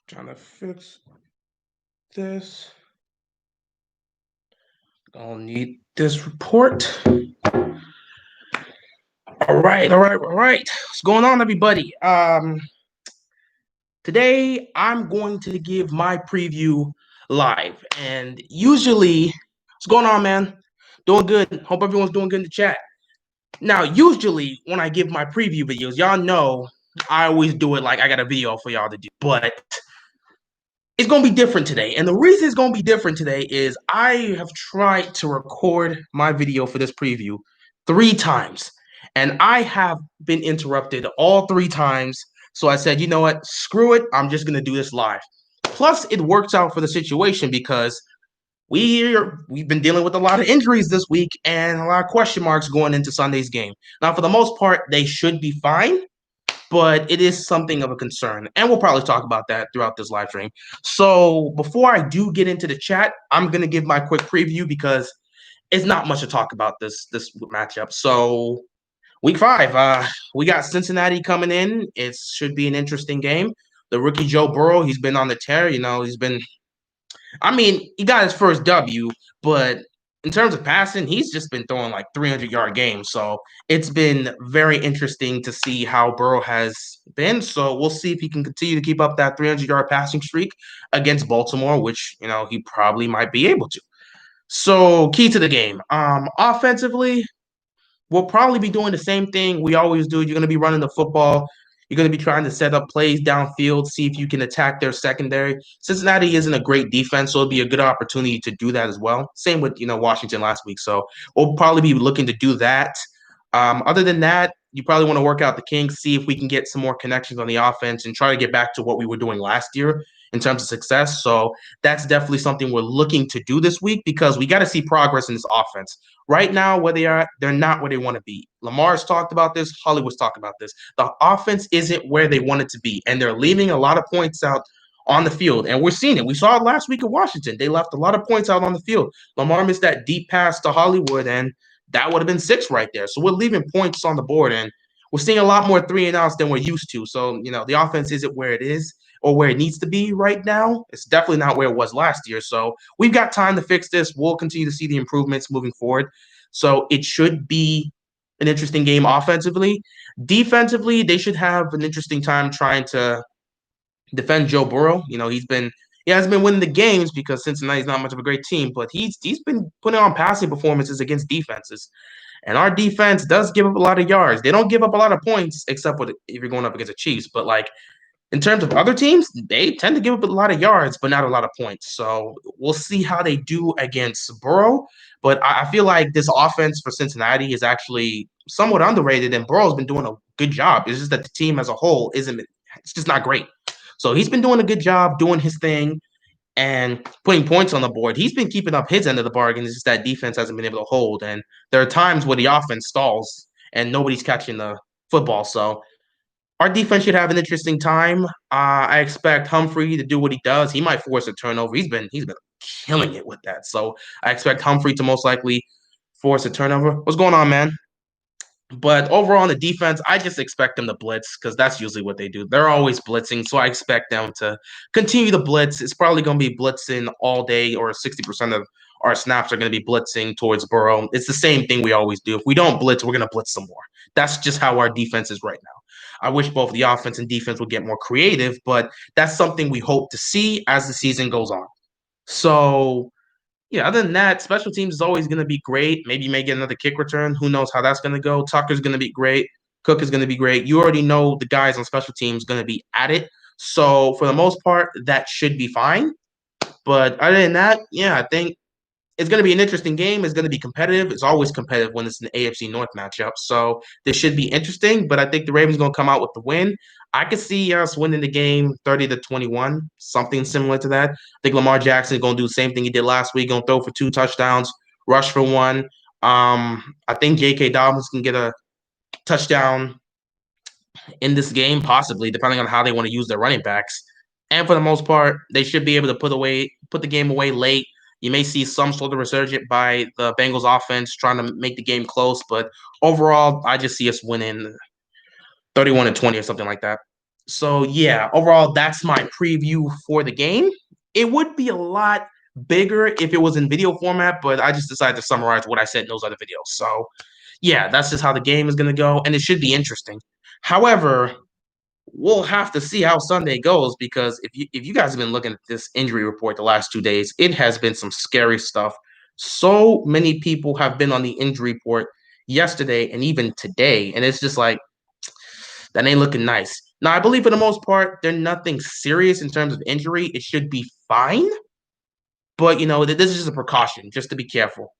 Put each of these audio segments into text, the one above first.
Trying to fix this. Gonna need this report. All right. What's going on, everybody? Today I'm going to give my preview live, and usually, what's going on, man? Doing good. Hope everyone's doing good in the chat. Now, usually when I give my preview videos, y'all know I always do it like I got a video for y'all to do, but it's going to be different today. And the reason it's going to be different today is I have tried to record my video for this preview 3 times, and I have been interrupted all 3 times. So I said, you know what? Screw it. I'm just going to do this live. Plus, it works out for the situation because we've been dealing with a lot of injuries this week and a lot of question marks going into Sunday's game. Now, for the most part, they should be fine, but it is something of a concern. And we'll probably talk about that throughout this live stream. So before I do get into the chat, I'm going to give my quick preview because it's not much to talk about this matchup. So week 5, we got Cincinnati coming in. It should be an interesting game. The rookie Joe Burrow, he's been on the tear. He got his first W, but in terms of passing, he's just been throwing like 300-yard games. So it's been very interesting to see how Burrow has been. So we'll see if he can continue to keep up that 300-yard passing streak against Baltimore, which, he probably might be able to. So key to the game. Offensively, we'll probably be doing the same thing we always do. You're going to be running the football. You're going to be trying to set up plays downfield, see if you can attack their secondary. Cincinnati isn't a great defense, so it'll be a good opportunity to do that as well. Same with, Washington last week. So we'll probably be looking to do that. Other than that, you probably want to work out the kinks, see if we can get some more connections on the offense and try to get back to what we were doing last year in terms of success. So that's definitely something we're looking to do this week because we got to see progress in this offense. Right now, where they are, they're not where they want to be. Lamar's talked about this. Hollywood's talked about this. The offense isn't where they want it to be, and they're leaving a lot of points out on the field. And we're seeing it. We saw it last week in Washington. They left a lot of points out on the field. Lamar missed that deep pass to Hollywood, and that would have been 6 right there. So we're leaving points on the board, and we're seeing a lot more 3-and-outs than we're used to. So, the offense isn't where it is or where it needs to be right now. It's definitely not where it was last year. So we've got time to fix this. We'll continue to see the improvements moving forward. So it should be an interesting game offensively. Defensively, they should have an interesting time trying to defend Joe Burrow. He hasn't been winning the games because Cincinnati's not much of a great team, but he's been putting on passing performances against defenses. And our defense does give up a lot of yards. They don't give up a lot of points, except if you're going up against the Chiefs. But in terms of other teams, they tend to give up a lot of yards, but not a lot of points. So we'll see how they do against Burrow. But I feel like this offense for Cincinnati is actually somewhat underrated, and Burrow's been doing a good job. It's just that the team as a whole it's just not great. So he's been doing a good job doing his thing and putting points on the board. He's been keeping up his end of the bargain. It's just that defense hasn't been able to hold. And there are times where the offense stalls and nobody's catching the football. So our defense should have an interesting time. I expect Humphrey to do what he does. He might force a turnover. He's been killing it with that. So I expect Humphrey to most likely force a turnover. What's going on, man? But overall on the defense, I just expect them to blitz because that's usually what they do. They're always blitzing, so I expect them to continue to blitz. It's probably going to be blitzing all day, or 60% of our snaps are going to be blitzing towards Burrow. It's the same thing we always do. If we don't blitz, we're going to blitz some more. That's just how our defense is right now. I wish both the offense and defense would get more creative, but that's something we hope to see as the season goes on. So yeah, other than that, special teams is always going to be great. Maybe you may get another kick return. Who knows how that's going to go? Tucker's going to be great. Cook is going to be great. You already know the guys on special teams going to be at it. So for the most part, that should be fine. But other than that, yeah, I think it's going to be an interesting game. It's going to be competitive. It's always competitive when it's an AFC North matchup. So this should be interesting, but I think the Ravens are going to come out with the win. I could see us winning the game 30-21, something similar to that. I think Lamar Jackson is going to do the same thing he did last week, going to throw for 2 touchdowns, rush for 1. I think J.K. Dobbins can get a touchdown in this game, possibly, depending on how they want to use their running backs. And for the most part, they should be able to put the game away late. You may see some sort of resurgence by the Bengals offense trying to make the game close, but overall, I just see us winning 31-20 or something like that. So yeah, overall, that's my preview for the game. It would be a lot bigger if it was in video format, but I just decided to summarize what I said in those other videos. So yeah, that's just how the game is going to go, and it should be interesting. However, we'll have to see how Sunday goes because if you guys have been looking at this injury report the last 2 days, it has been some scary stuff. So many people have been on the injury report yesterday and even today, and it's just like that ain't looking nice. Now, I believe for the most part, they're nothing serious in terms of injury. It should be fine, but this is just a precaution, just to be careful,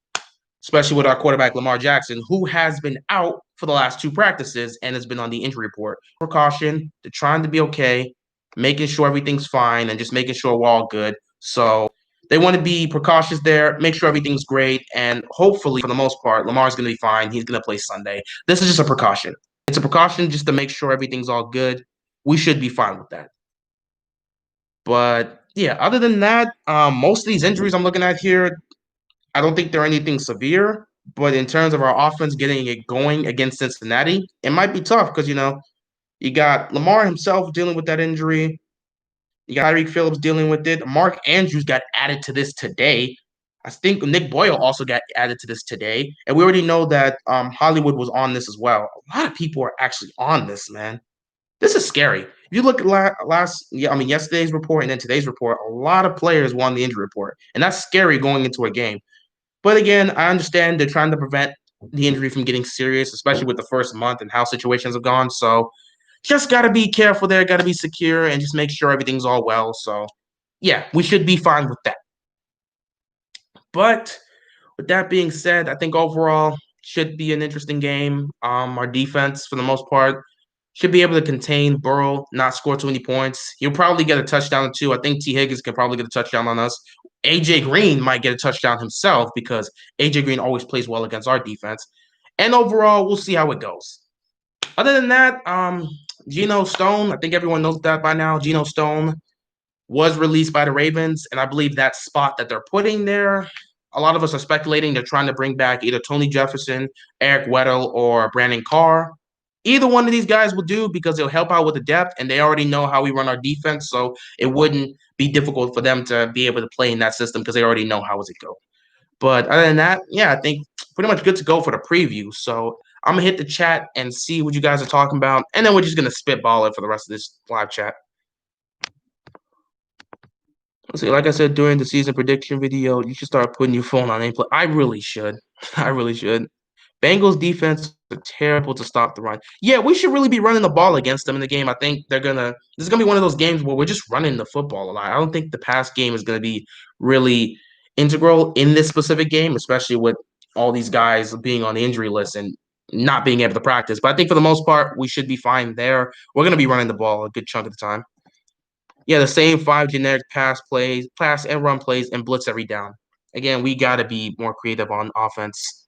especially with our quarterback Lamar Jackson, who has been out for the last two practices and has been on the injury report. Precaution, they're trying to be okay, making sure everything's fine, and just making sure we're all good. So they want to be precautious there, make sure everything's great, and hopefully, for the most part, Lamar's going to be fine. He's going to play Sunday. This is just a precaution. It's a precaution just to make sure everything's all good. We should be fine with that. But yeah, other than that, most of these injuries I'm looking at here, I don't think they're anything severe, but in terms of our offense getting it going against Cincinnati, it might be tough because you got Lamar himself dealing with that injury. You got Tyreek Phillips dealing with it. Mark Andrews got added to this today. I think Nick Boyle also got added to this today, and we already know that Hollywood was on this as well. A lot of people are actually on this, man. This is scary. If you look at yesterday's report and then today's report, a lot of players were on the injury report, and that's scary going into a game. But again, I understand they're trying to prevent the injury from getting serious, especially with the first month and how situations have gone. So just got to be careful there, got to be secure, and just make sure everything's all well. So yeah, we should be fine with that. But with that being said, I think overall should be an interesting game. Our defense, for the most part, should be able to contain Burrow, not score too many points. He'll probably get a touchdown or two. I think T. Higgins can probably get a touchdown on us. AJ Green might get a touchdown himself because AJ Green always plays well against our defense. And overall, we'll see how it goes. Other than that, Geno Stone, I think everyone knows that by now. Geno Stone was released by the Ravens, and I believe that spot that they're putting there, a lot of us are speculating they're trying to bring back either Tony Jefferson, Eric Weddle, or Brandon Carr. Either one of these guys will do because they'll help out with the depth, and they already know how we run our defense, so it wouldn't be difficult for them to be able to play in that system because they already know how does it go. But other than that, yeah, I think pretty much good to go for the preview. So I'm gonna hit the chat and see what you guys are talking about, and then we're just gonna spitball it for the rest of this live chat. Let's see, like I said during the season prediction video, you should start putting your phone on airplane. I really should. I really should. Bengals defense are terrible to stop the run. Yeah, we should really be running the ball against them in the game. I think this is gonna be one of those games where we're just running the football a lot. I don't think the pass game is gonna be really integral in this specific game, especially with all these guys being on the injury list and not being able to practice. But I think for the most part, we should be fine there. We're gonna be running the ball a good chunk of the time. Yeah, the same five generic pass and run plays, and blitz every down. Again, we got to be more creative on offense.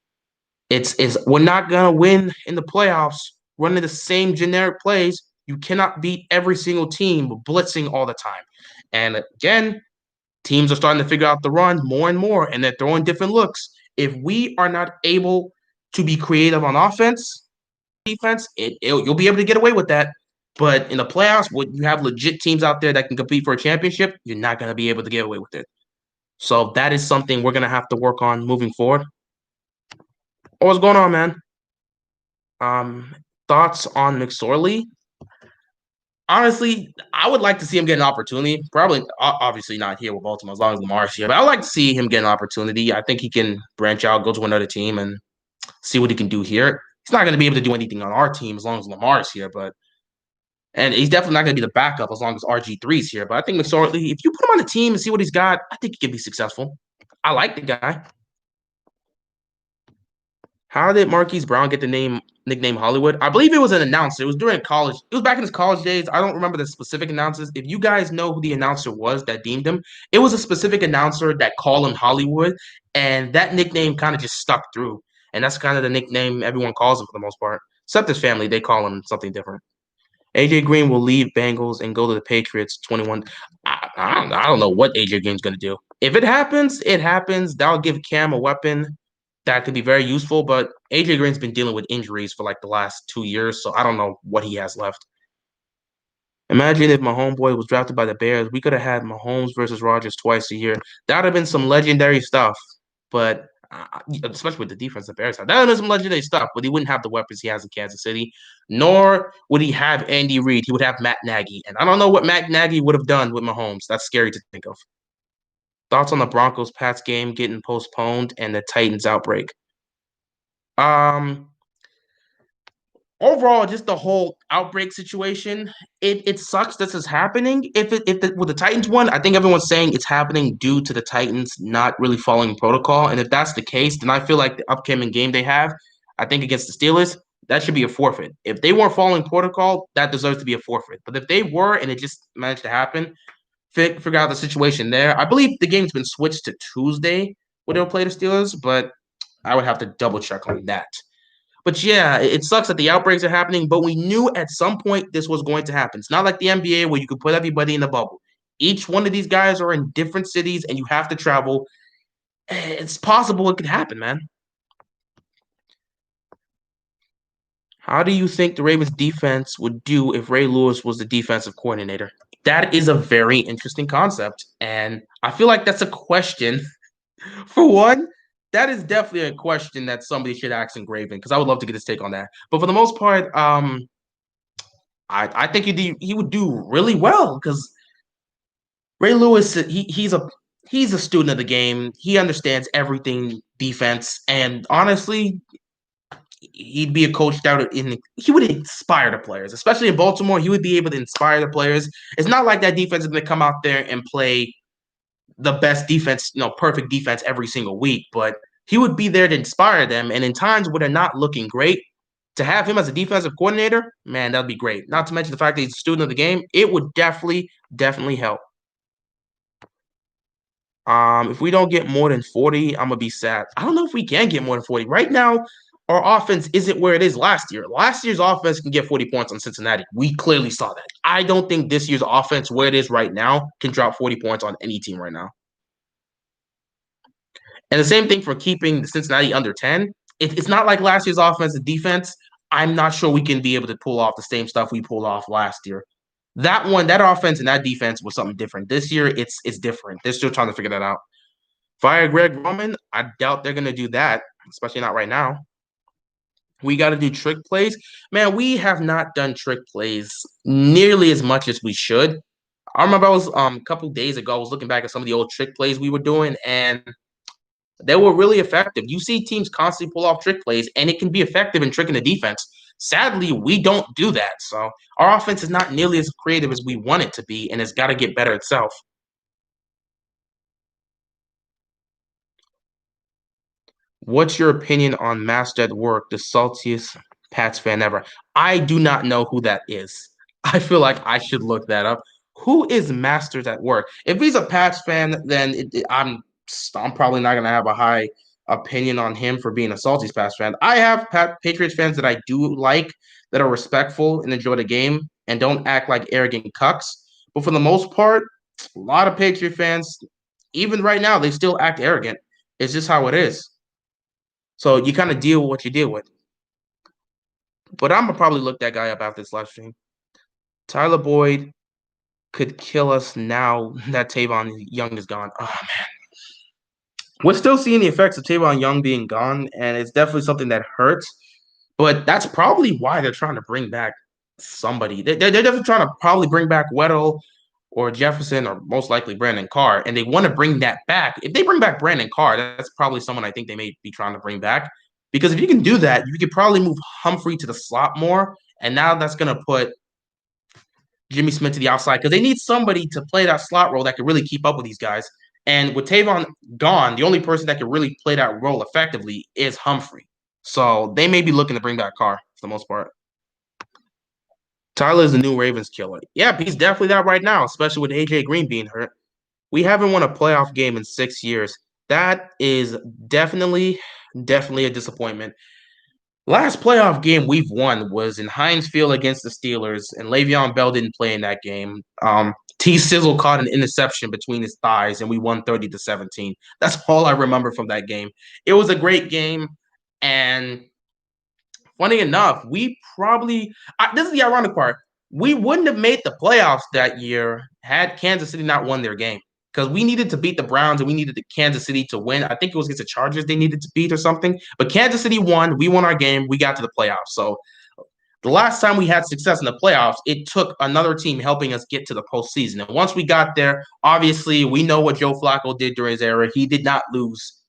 It's we're not gonna win in the playoffs running the same generic plays. You cannot beat every single team blitzing all the time. And again, teams are starting to figure out the run more and more, and they're throwing different looks. If we are not able to be creative on offense, defense, you'll be able to get away with that. But in the playoffs, when you have legit teams out there that can compete for a championship, you're not going to be able to get away with it. So that is something we're going to have to work on moving forward. What's going on, man? Thoughts on McSorley? Honestly, I would like to see him get an opportunity. Probably, obviously not here with Baltimore as long as Lamar's here, but I would like to see him get an opportunity. I think he can branch out, go to another team, and see what he can do here. He's not going to be able to do anything on our team as long as Lamar's here, and he's definitely not going to be the backup as long as RG3's here. But I think McSorley, if you put him on the team and see what he's got, I think he can be successful. I like the guy. How did Marquise Brown get the nickname Hollywood? I believe it was an announcer. It was during college. It was back in his college days. I don't remember the specific announcers. If you guys know who the announcer was that deemed him, it was a specific announcer that called him Hollywood, and that nickname kind of just stuck through. And that's kind of the nickname everyone calls him for the most part. Except his family, they call him something different. AJ Green will leave Bengals and go to the Patriots 21. I don't know what AJ Green's going to do. If it happens, it happens. That'll give Cam a weapon that could be very useful. But AJ Green's been dealing with injuries for like the last 2 years, so I don't know what he has left. Imagine if my homeboy was drafted by the Bears. We could have had Mahomes versus Rodgers twice a year. That would have been some legendary stuff. But especially with the defense the Bears have, that would have been some legendary stuff. But he wouldn't have the weapons he has in Kansas City, nor would he have Andy Reid. He would have Matt Nagy, and I don't know what Matt Nagy would have done with Mahomes. That's scary to think of. Thoughts on the Broncos Pats game getting postponed and the Titans outbreak? Um, Overall, just the whole outbreak situation, it sucks this is happening. With the Titans one, I think everyone's saying it's happening due to the Titans not really following protocol. And if that's the case, then I feel like the upcoming game they have, I think against the Steelers, that should be a forfeit. If they weren't following protocol, that deserves to be a forfeit. But if they were and it just managed to happen, figure out the situation there. I believe the game's been switched to Tuesday where they'll play the Steelers, but I would have to double check on that. But yeah, it sucks that the outbreaks are happening, but we knew at some point this was going to happen. It's not like the NBA where you could put everybody in a bubble. Each one of these guys are in different cities and you have to travel. It's possible it could happen, man. How do you think the Ravens defense would do if Ray Lewis was the defensive coordinator? That is a very interesting concept. And I feel like that's a question. For one, that is definitely a question that somebody should ask in Graven because I would love to get his take on that. But for the most part, I think he would do really well because Ray Lewis he's a student of the game. He understands everything defense, and honestly, he'd be a coach that he would inspire the players, especially in Baltimore. He would be able to inspire the players. It's not like that defense is going to come out there and play the best defense, perfect defense every single week, but he would be there to inspire them. And in times where they're not looking great, to have him as a defensive coordinator, man, that'd be great. Not to mention the fact that he's a student of the game, it would definitely help. If we don't get more than 40, I'm gonna be sad. I don't know if we can get more than 40. Right now, our offense isn't where it is last year. Last year's offense can get 40 points on Cincinnati. We clearly saw that. I don't think this year's offense, where it is right now, can drop 40 points on any team right now. And the same thing for keeping Cincinnati under 10. It's not like last year's offense and defense. I'm not sure we can be able to pull off the same stuff we pulled off last year. That offense and that defense was something different. This year, it's different. They're still trying to figure that out. Fire Greg Roman, I doubt they're gonna do that, especially not right now. We got to do trick plays. Man, we have not done trick plays nearly as much as we should. I remember I was a couple days ago, I was looking back at some of the old trick plays we were doing, and they were really effective. You see teams constantly pull off trick plays, and it can be effective in tricking the defense. Sadly, we don't do that. So our offense is not nearly as creative as we want it to be, and it's got to get better itself. What's your opinion on Master at Work, the saltiest Pats fan ever? I do not know who that is. I feel like I should look that up. Who is Masters at Work? If he's a Pats fan, then I'm probably not gonna have a high opinion on him for being a salty Pats fan. I have Patriots fans that I do like that are respectful and enjoy the game and don't act like arrogant cucks. But for the most part, a lot of Patriot fans, even right now, they still act arrogant. It's just how it is. So you kind of deal with what you deal with. But I'm gonna probably look that guy up after this live stream. Tyler Boyd could kill us now that Tavon Young is gone. Oh man, we're still seeing the effects of Tavon Young being gone, and it's definitely something that hurts. But that's probably why they're trying to bring back somebody. They're definitely trying to probably bring back Weddle or Jefferson or most likely Brandon Carr, and they want to bring that back. If they bring back Brandon Carr, that's probably someone I think they may be trying to bring back. Because if you can do that, you could probably move Humphrey to the slot more, and now that's going to put Jimmy Smith to the outside because they need somebody to play that slot role that can really keep up with these guys. And with Tavon gone, the only person that can really play that role effectively is Humphrey. So they may be looking to bring back Carr for the most part. Tyler is the new Ravens killer. Yep, he's definitely that right now, especially with AJ Green being hurt. We haven't won a playoff game in 6 years. That is definitely a disappointment. Last playoff game we've won was in Heinz Field against the Steelers, and Le'Veon Bell didn't play in that game. T. Sizzle caught an interception between his thighs, and we won 30-17. That's all I remember from that game. It was a great game, and funny enough, this is the ironic part. We wouldn't have made the playoffs that year had Kansas City not won their game because we needed to beat the Browns and we needed the Kansas City to win. I think it was against the Chargers they needed to beat or something. But Kansas City won. We won our game. We got to the playoffs. So the last time we had success in the playoffs, it took another team helping us get to the postseason. And once we got there, obviously we know what Joe Flacco did during his era. He did not lose.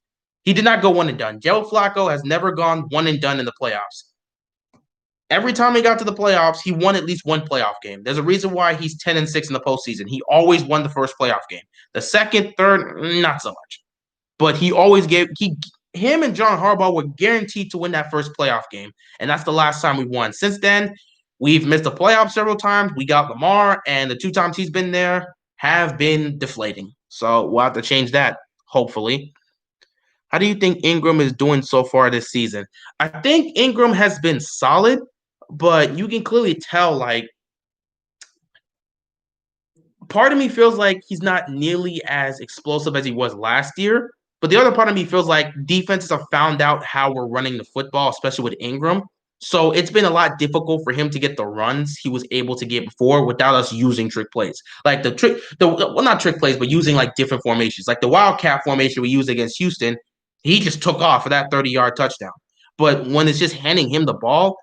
He did not go one and done. Joe Flacco has never gone one and done in the playoffs. Every time he got to the playoffs, he won at least one playoff game. There's a reason why he's 10-6 in the postseason. He always won the first playoff game. The second, third, not so much. But he always gave him and John Harbaugh were guaranteed to win that first playoff game. And that's the last time we won. Since then, we've missed the playoffs several times. We got Lamar, and the two times he's been there have been deflating. So we'll have to change that, hopefully. How do you think Ingram is doing so far this season? I think Ingram has been solid, but you can clearly tell, like, part of me feels like he's not nearly as explosive as he was last year. But the other part of me feels like defenses have found out how we're running the football, especially with Ingram. So it's been a lot difficult for him to get the runs he was able to get before without us using trick plays. Like well, not trick plays, but using like different formations. Like the Wildcat formation we used against Houston, he just took off for that 30-yard touchdown. But when it's just handing him the ball,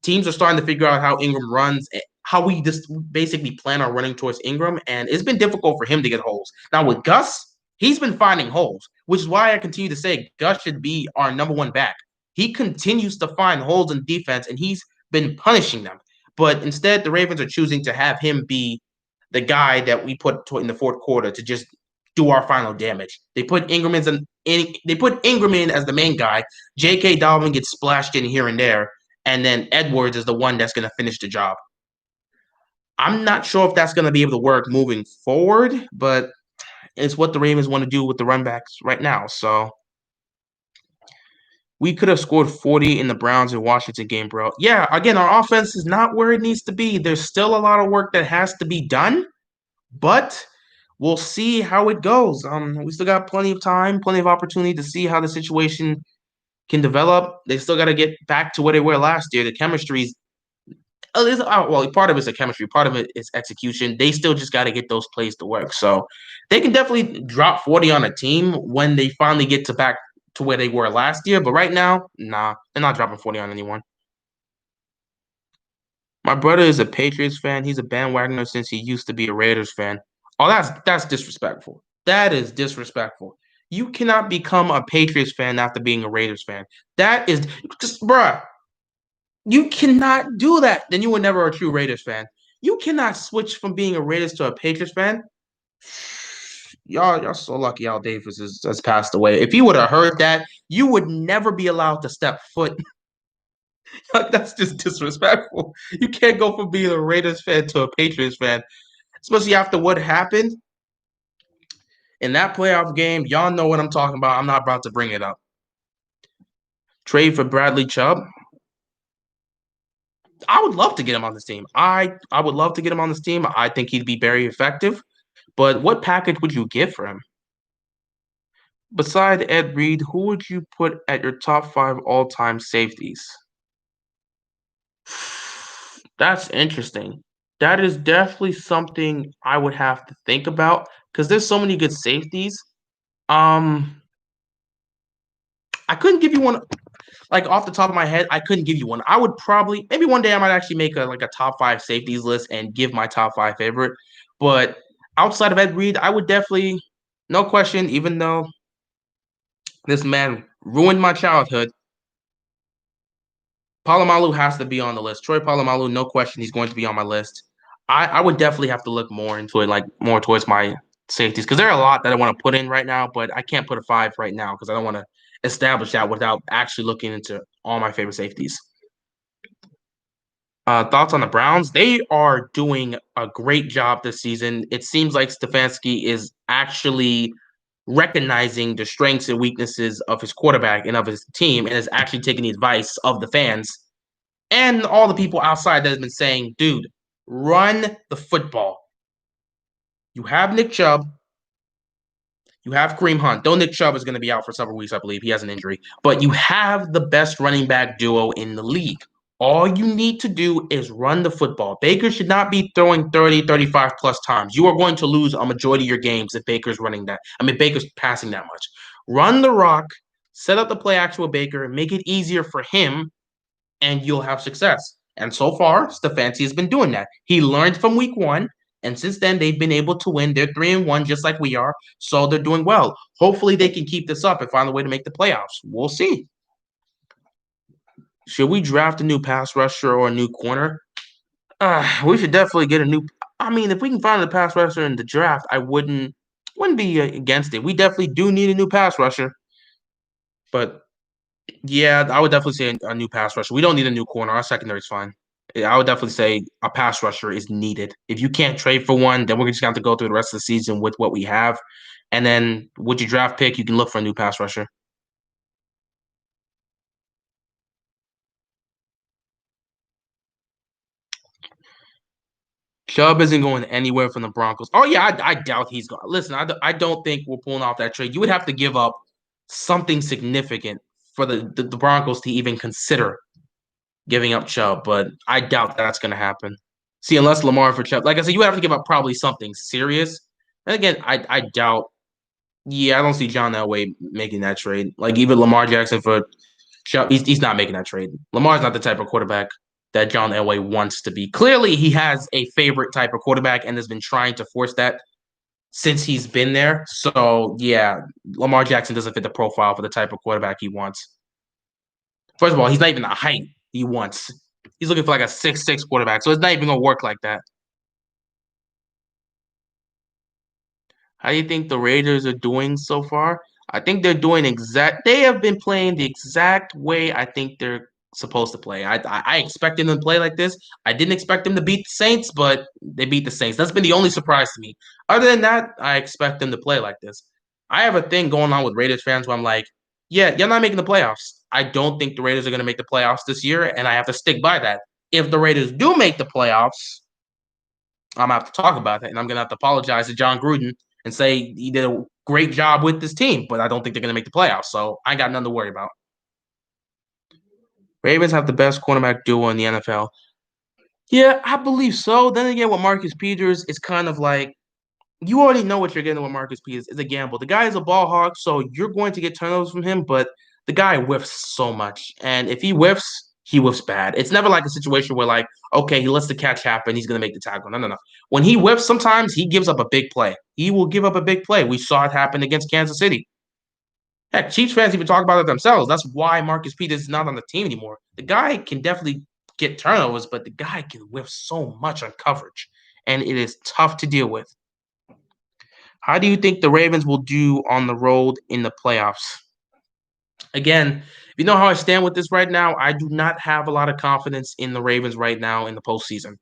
teams are starting to figure out how Ingram runs, how we just basically plan on running towards Ingram, and it's been difficult for him to get holes. Now with Gus, he's been finding holes, which is why I continue to say Gus should be our number one back. He continues to find holes in defense, and he's been punishing them. But instead, the Ravens are choosing to have him be the guy that we put in the fourth quarter to just do our final damage. They put Ingram in as the main guy. J.K. Dobbin gets splashed in here and there, and then Edwards is the one that's going to finish the job. I'm not sure if that's going to be able to work moving forward, but it's what the Ravens want to do with the run backs right now. So we could have scored 40 in the Browns and Washington game, bro. Yeah, again, our offense is not where it needs to be. There's still a lot of work that has to be done, but we'll see how it goes. We still got plenty of time, plenty of opportunity to see how the situation can develop. They still got to get back to where they were last year. The chemistry's well, part of it's a chemistry, part of it is execution. They still just got to get those plays to work. So they can definitely drop 40 on a team when they finally get to back to where they were last year. But right now, nah, they're not dropping 40 on anyone. My brother is a Patriots fan. He's a bandwagoner since he used to be a Raiders fan. Oh, that's disrespectful. That is disrespectful. You cannot become a Patriots fan after being a Raiders fan. That is just, bruh. You cannot do that. Then you were never a true Raiders fan. You cannot switch from being a Raiders to a Patriots fan. Y'all so lucky Al Davis has passed away. If you would have heard that, you would never be allowed to step foot. That's just disrespectful. You can't go from being a Raiders fan to a Patriots fan, especially after what happened in that playoff game. Y'all know what I'm talking about. I'm not about to bring it up. Trade for Bradley Chubb. I would love to get him on this team. I would love to get him on this team. I think he'd be very effective. But what package would you get for him? Beside Ed Reed, who would you put at your top 5 all-time safeties? That's interesting. That is definitely something I would have to think about because there's so many good safeties. Um, I couldn't give you one like off the top of my head. I couldn't give you one. I would probably maybe one day I might actually make a top 5 safeties list and give my top 5 favorite. But outside of Ed Reed, I would definitely, no question, even though this man ruined my childhood, Palomalu has to be on the list. Troy Palomalu, no question, he's going to be on my list. I would definitely have to look more into it, like more towards my safeties, because there are a lot that I want to put in right now, but I can't put a 5 right now because I don't want to establish that without actually looking into all my favorite safeties. Thoughts on the Browns? They are doing a great job this season. It seems like Stefanski is actually recognizing the strengths and weaknesses of his quarterback and of his team and is actually taking the advice of the fans and all the people outside that have been saying, dude, run the football. You have Nick Chubb. You have Kareem Hunt. Though Nick Chubb is going to be out for several weeks, I believe. He has an injury. But you have the best running back duo in the league. All you need to do is run the football. Baker should not be throwing 30, 35 plus times. You are going to lose a majority of your games if Baker's running that. I mean, Baker's passing that much. Run the rock, set up the play action with Baker, make it easier for him, and you'll have success. And so far, Stefanski has been doing that. He learned from week one, and since then, they've been able to win. They're 3-1, just like we are. So they're doing well. Hopefully, they can keep this up and find a way to make the playoffs. We'll see. Should we draft a new pass rusher or a new corner? We should definitely get a new. I mean, if we can find a pass rusher in the draft, I wouldn't be against it. We definitely do need a new pass rusher, but yeah, I would definitely say a new pass rusher. We don't need a new corner. Our secondary is fine. I would definitely say a pass rusher is needed. If you can't trade for one, then we're just going to have to go through the rest of the season with what we have, and then with your draft pick, you can look for a new pass rusher. Chubb isn't going anywhere from the Broncos. Oh yeah, I doubt he's going. Listen, I don't think we're pulling off that trade. You would have to give up something significant for the Broncos to even consider giving up Chubb, but I doubt that's going to happen. See, unless Lamar for Chubb, like I said, you would have to give up probably something serious. And again, I doubt. Yeah, I don't see John Elway making that trade. Like even Lamar Jackson for Chubb, he's not making that trade. Lamar's not the type of quarterback that John Elway wants to be. Clearly, he has a favorite type of quarterback and has been trying to force that since he's been there. So yeah, Lamar Jackson doesn't fit the profile for the type of quarterback he wants. First of all, he's not even the height he wants. He's looking for like a 6'6" quarterback, so it's not even gonna work like that. How do you think the Raiders are doing so far? I think they're doing exact. They have been playing the exact way I think they're supposed to play. I expected them to play like this. I didn't expect them to beat the Saints, but they beat the Saints. That's been the only surprise to me. Other than that, I expect them to play like this. I have a thing going on with Raiders fans where I'm like, yeah, you're not making the playoffs. I don't think the Raiders are going to make the playoffs this year, and I have to stick by that. If the Raiders do make the playoffs, I'm gonna have to talk about it, and I'm gonna have to apologize to John Gruden and say he did a great job with this team, but I don't think they're gonna make the playoffs, so I got nothing to worry about. Ravens have the best cornerback duo in the NFL. Yeah, I believe so. Then again, with Marcus Peters, it's kind of like you already know what you're getting with Marcus Peters. It's a gamble. The guy is a ball hawk, so you're going to get turnovers from him, but the guy whiffs so much. And if he whiffs bad. It's never like a situation where, like, okay, he lets the catch happen, he's going to make the tackle. No, no, no. When he whiffs, sometimes he gives up a big play. He will give up a big play. We saw it happen against Kansas City. Heck, Chiefs fans even talk about it themselves. That's why Marcus Peters is not on the team anymore. The guy can definitely get turnovers, but the guy can whiff so much on coverage, and it is tough to deal with. How do you think the Ravens will do on the road in the playoffs? Again, you know how I stand with this right now. I do not have a lot of confidence in the Ravens right now in the postseason,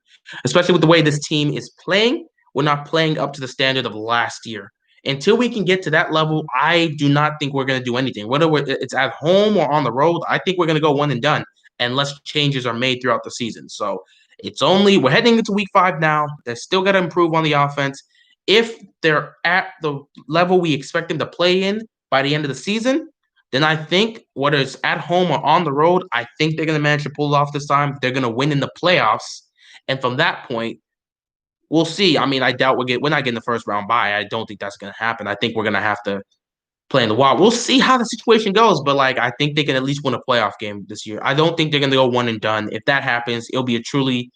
especially with the way this team is playing. We're not playing up to the standard of last year. Until we can get to that level, I do not think we're going to do anything. Whether it's at home or on the road, I think we're going to go one and done unless changes are made throughout the season. So we're heading into week 5 now. They're still got to improve on the offense. If they're at the level we expect them to play in by the end of the season, then I think whether it's at home or on the road, I think they're going to manage to pull it off this time. They're going to win in the playoffs, and from that point, we'll see. I mean, I doubt we're not getting the first round bye. I don't think that's going to happen. I think we're going to have to play in the wild. We'll see how the situation goes, but like I think they can at least win a playoff game this year. I don't think they're going to go one and done. If that happens, it'll be a truly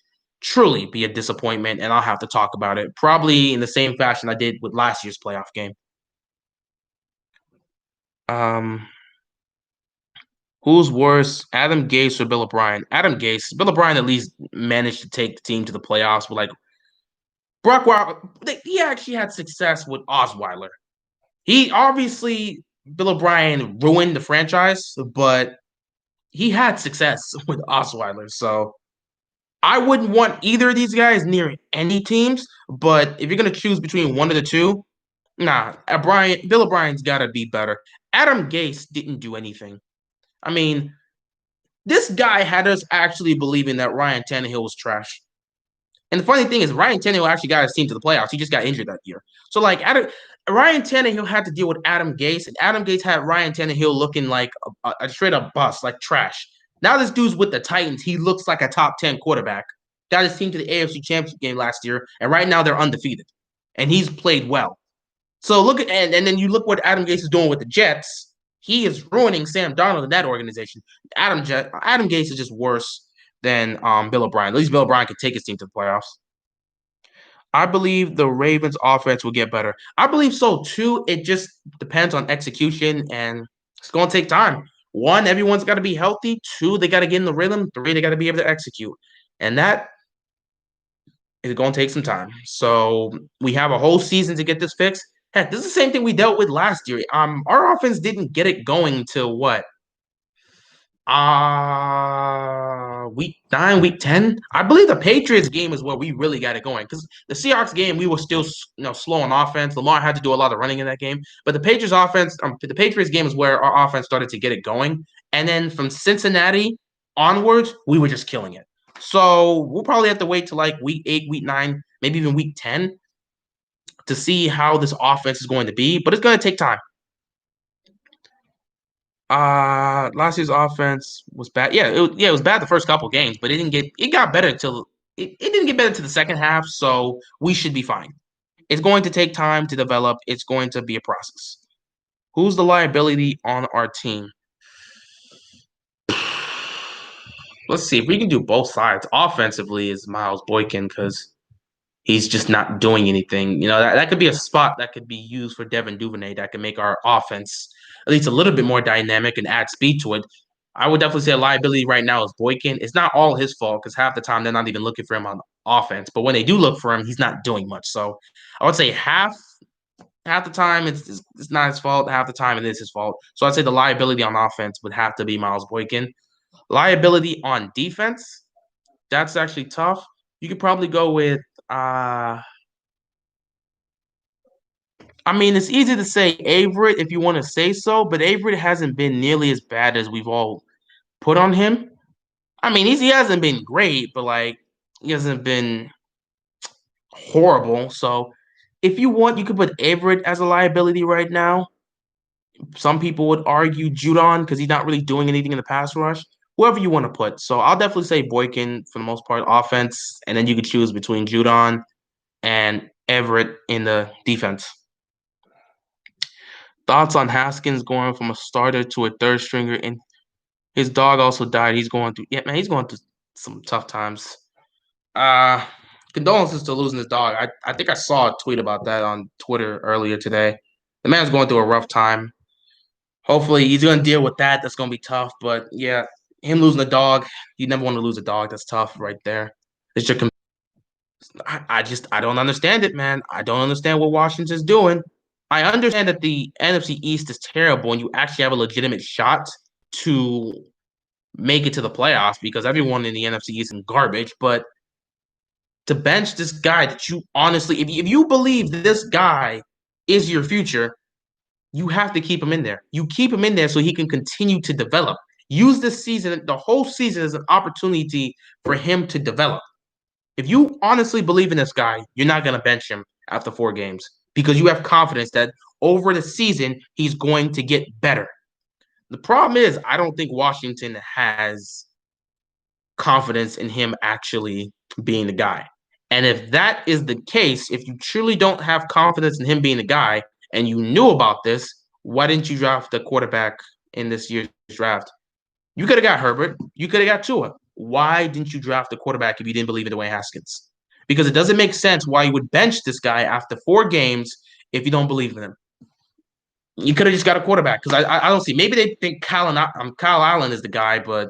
be a disappointment, and I'll have to talk about it probably in the same fashion I did with last year's playoff game. Um, Who's worse, Adam Gase or Bill O'Brien? Adam Gase. Bill O'Brien at least managed to take the team to the playoffs. But like Brock Wilder, he actually had success with Osweiler. He obviously Bill O'Brien ruined the franchise, but he had success with Osweiler. So I wouldn't want either of these guys near any teams. But if you're gonna choose between one of the two, nah, Bill O'Brien's got to be better. Adam Gase didn't do anything. I mean, this guy had us actually believing that Ryan Tannehill was trash. And the funny thing is, Ryan Tannehill actually got his team to the playoffs. He just got injured that year. So, like, Ryan Tannehill had to deal with Adam Gase, and Adam Gase had Ryan Tannehill looking like a straight up bust, like trash. Now this dude's with the Titans. He looks like a top 10 quarterback. Got his team to the AFC Championship game last year, and right now they're undefeated. And he's played well. So look at and then you look what Adam Gase is doing with the Jets. He is ruining Sam Darnold in that organization. Adam Gase is just worse than Bill O'Brien. At least Bill O'Brien could take his team to the playoffs. I believe the Ravens offense will get better. I believe so too. It just depends on execution and it's going to take time. One, everyone's got to be healthy. Two, they got to get in the rhythm. Three, they got to be able to execute. And that is going to take some time. So we have a whole season to get this fixed. Heck, this is the same thing we dealt with last year. Our offense didn't get it going till what? Week 9, week 10. I believe the Patriots game is where we really got it going because the Seahawks game we were still slow on offense. Lamar had to do a lot of running in that game, but the Patriots game is where our offense started to get it going, and then from Cincinnati onwards, we were just killing it. So we'll probably have to wait till like week 8, week 9, maybe even week 10 to see how this offense is going to be, but it's going to take time. Last year's offense was bad. Yeah, it was bad the first couple games, but it got better till it didn't get better to the second half, so we should be fine. It's going to take time to develop. It's going to be a process. Who's the liability on our team? Let's see if we can do both sides. Offensively is Miles Boykin because he's just not doing anything. That could be a spot that could be used for Devin Duvernay that could make our offense at least a little bit more dynamic and add speed to it. I would definitely say a liability right now is Boykin. It's not all his fault because half the time they're not even looking for him on offense. But when they do look for him, he's not doing much. So I would say half the time it's not his fault. Half the time it is his fault. So I'd say the liability on offense would have to be Miles Boykin. Liability on defense, that's actually tough. You could probably go with I mean, it's easy to say Averett if you want to say so, but Averett hasn't been nearly as bad as we've all put on him. I mean, he hasn't been great, but like he hasn't been horrible. So if you want, you could put Averett as a liability right now. Some people would argue Judon because he's not really doing anything in the pass rush. Whoever you want to put. So I'll definitely say Boykin for the most part offense, and then you could choose between Judon and Everett in the defense. Thoughts on Haskins going from a starter to a third stringer, and his dog also died. He's going through some tough times. Uh Condolences to losing his dog. I think I saw a tweet about that on Twitter earlier today. The man's going through a rough time. Hopefully he's gonna deal with that. That's gonna be tough. But yeah, him losing a dog, you never want to lose a dog. That's tough right there. It's your I don't understand it, man. I don't understand what Washington's doing. I understand that the NFC East is terrible and you actually have a legitimate shot to make it to the playoffs because everyone in the NFC East is garbage. But to bench this guy that you honestly, if you believe this guy is your future, you have to keep him in there. You keep him in there so he can continue to develop. Use this season, the whole season, as an opportunity for him to develop. If you honestly believe in this guy, you're not going to bench him after 4 games because you have confidence that over the season, he's going to get better. The problem is, I don't think Washington has confidence in him actually being the guy. And if that is the case, if you truly don't have confidence in him being the guy and you knew about this, why didn't you draft the quarterback in this year's draft? You could have got Herbert. You could have got Tua. Why didn't you draft the quarterback if you didn't believe in Dwayne Haskins? Because it doesn't make sense why you would bench this guy after 4 games if you don't believe in him. You could have just got a quarterback because I don't see. Maybe they think Kyle Allen is the guy, but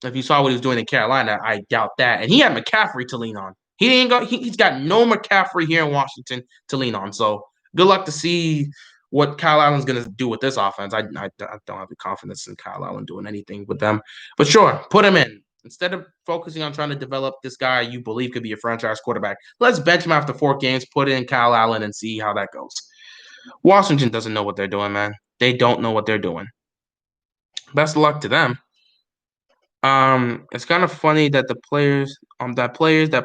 if you saw what he was doing in Carolina, I doubt that. And he had McCaffrey to lean on. He's got no McCaffrey here in Washington to lean on. So good luck to see what Kyle Allen's going to do with this offense. I don't have the confidence in Kyle Allen doing anything with them. But sure, put him in. Instead of focusing on trying to develop this guy you believe could be a franchise quarterback, let's bench him after 4 games, put in Kyle Allen, and see how that goes. Washington doesn't know what they're doing, man. They don't know what they're doing. Best of luck to them. It's kind of funny that the players that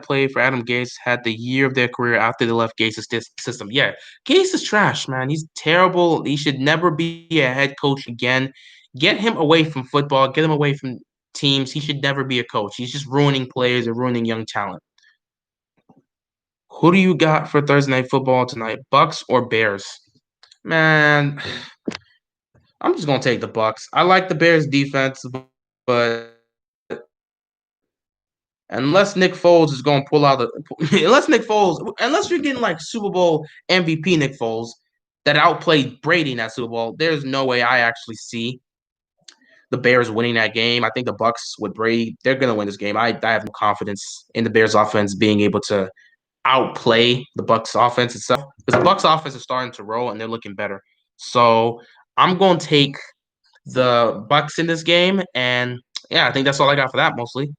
played for Adam Gase had the year of their career after they left Gase's system. Yeah, Gase is trash, man. He's terrible. He should never be a head coach again. Get him away from football. Get him away from teams. He should never be a coach. He's just ruining players and ruining young talent. Who do you got for Thursday night football tonight? Bucks or Bears? Man, I'm just gonna take the Bucks. I like the Bears defense, but unless Nick Foles is gonna pull out the unless you're getting like Super Bowl MVP Nick Foles that outplayed Brady in that Super Bowl, there's no way I actually see the Bears winning that game. I think the Bucks with Brady, they're gonna win this game. I have no confidence in the Bears offense being able to outplay the Bucks offense itself because the Bucks offense is starting to roll and they're looking better. So I'm going to take the Bucks in this game, and yeah, I think that's all I got for that mostly.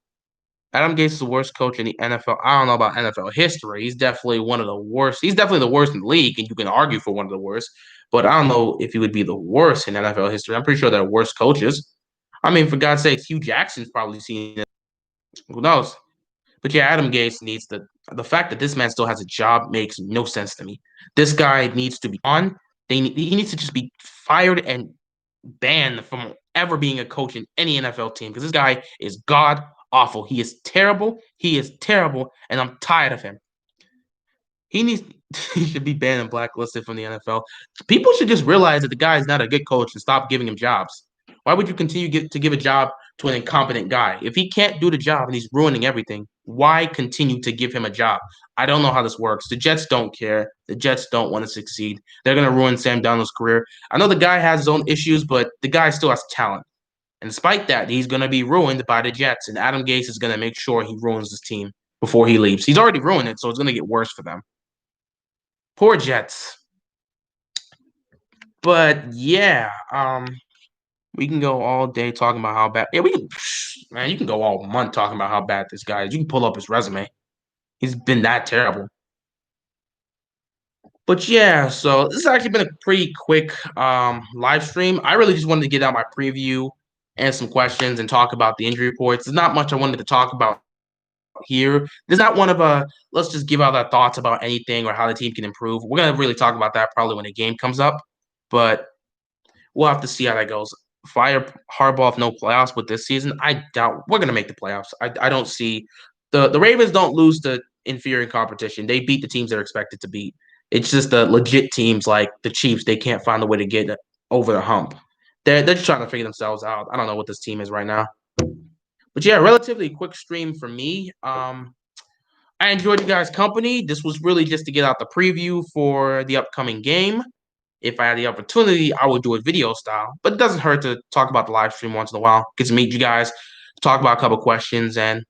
Adam Gase is the worst coach in the NFL. I don't know about NFL history. He's definitely one of the worst. He's definitely the worst in the league, and you can argue for one of the worst. But I don't know if he would be the worst in NFL history. I'm pretty sure there are worse coaches. I mean, for God's sake, Hugh Jackson's probably seen it. Who knows? But yeah, Adam Gase needs the fact that this man still has a job makes no sense to me. This guy needs to be on. He needs to just be fired and banned from ever being a coach in any NFL team because this guy is god awful. He is terrible. He is terrible, and I'm tired of him. He needs he should be banned and blacklisted from the NFL. People should just realize that the guy is not a good coach and stop giving him jobs. Why would you continue to give a job to an incompetent guy? If he can't do the job and he's ruining everything, why continue to give him a job? I don't know how this works. The Jets don't care. The Jets don't want to succeed. They're going to ruin Sam Darnold's career. I know the guy has his own issues, but the guy still has talent. And despite that, he's going to be ruined by the Jets, and Adam Gase is going to make sure he ruins his team before he leaves. He's already ruined it, so it's going to get worse for them. Poor Jets. But yeah, we can go all day talking about how bad. Yeah, we can. Man, you can go all month talking about how bad this guy is. You can pull up his resume. He's been that terrible. But yeah, so this has actually been a pretty quick live stream. I really just wanted to get out my preview and some questions and talk about the injury reports. There's not much I wanted to talk about here. There's not one of a let's just give out our thoughts about anything or how the team can improve. We're gonna really talk about that probably when the game comes up. But we'll have to see how that goes. Fire Harbaugh if no playoffs with this season. I doubt we're gonna make the playoffs. I don't see the Ravens don't lose to inferior competition. They beat the teams they're expected to beat. It's just the legit teams like the Chiefs. They can't find a way to get over the hump. They're just trying to figure themselves out. I don't know what this team is right now. But yeah, relatively quick stream for me. I enjoyed you guys' company. This was really just to get out the preview for the upcoming game. If I had the opportunity, I would do it video style, but it doesn't hurt to talk about the live stream once in a while. Get to meet you guys, talk about a couple questions, and